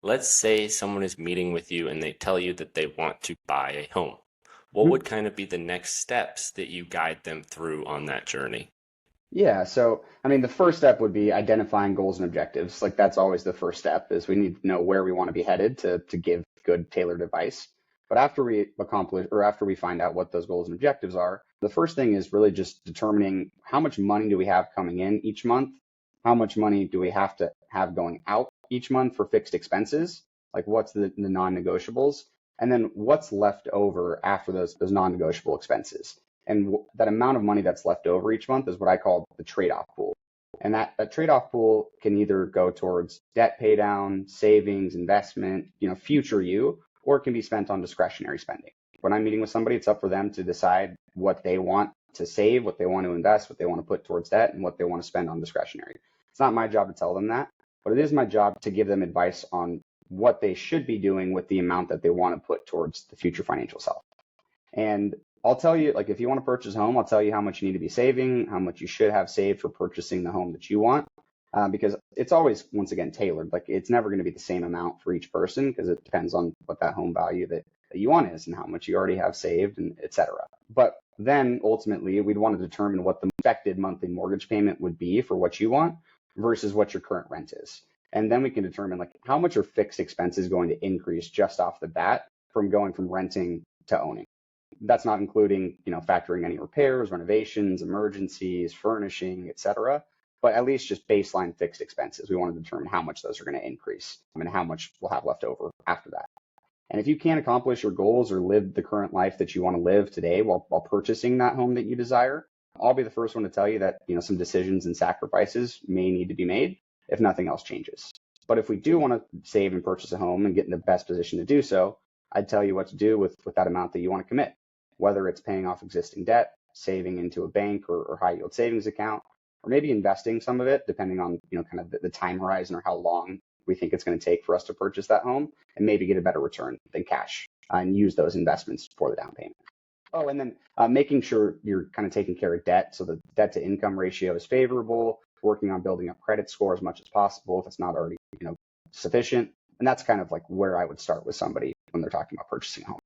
let's say someone is meeting with you and they tell you that they want to buy a home. What Mhm. would kind of be the next steps that you guide them through on that journey? Yeah, so I mean, the first step would be identifying goals and objectives. Like that's always the first step is we need to know where we want to be headed to give good tailored advice. But after we accomplish or after we find out what those goals and objectives are, the first thing is really just determining how much money do we have coming in each month? How much money do we have to have going out each month for fixed expenses? Like what's the non-negotiables? And then what's left over after those non-negotiable expenses? And that amount of money that's left over each month is what I call the trade-off pool. And that trade-off pool can either go towards debt pay down, savings, investment, future you, or it can be spent on discretionary spending. When I'm meeting with somebody, it's up for them to decide what they want to save, what they want to invest, what they want to put towards debt, and what they want to spend on discretionary. It's not my job to tell them that, but it is my job to give them advice on what they should be doing with the amount that they want to put towards the future financial self. And I'll tell you, like, if you want to purchase a home, I'll tell you how much you need to be saving, how much you should have saved for purchasing the home that you want, because it's always, once again, tailored. Like, it's never going to be the same amount for each person because it depends on what that home value that you want is and how much you already have saved and et cetera. But then ultimately, we'd want to determine what the expected monthly mortgage payment would be for what you want versus what your current rent is. And then we can determine like how much are fixed expenses going to increase just off the bat from going from renting to owning. That's not including, factoring any repairs, renovations, emergencies, furnishing, et cetera. But at least just baseline fixed expenses. We want to determine how much those are going to increase and how much we'll have left over after that. And if you can't accomplish your goals or live the current life that you want to live today while purchasing that home that you desire, I'll be the first one to tell you that, some decisions and sacrifices may need to be made if nothing else changes. But if we do want to save and purchase a home and get in the best position to do so, I'd tell you what to do with that amount that you want to commit, whether it's paying off existing debt, saving into a bank or high yield savings account, or maybe investing some of it, depending on, kind of the time horizon or how long we think it's going to take for us to purchase that home and maybe get a better return than cash and use those investments for the down payment. Oh, and then making sure you're kind of taking care of debt. So the debt to income ratio is favorable, working on building up credit score as much as possible if it's not already, sufficient. And that's kind of like where I would start with somebody when they're talking about purchasing a home.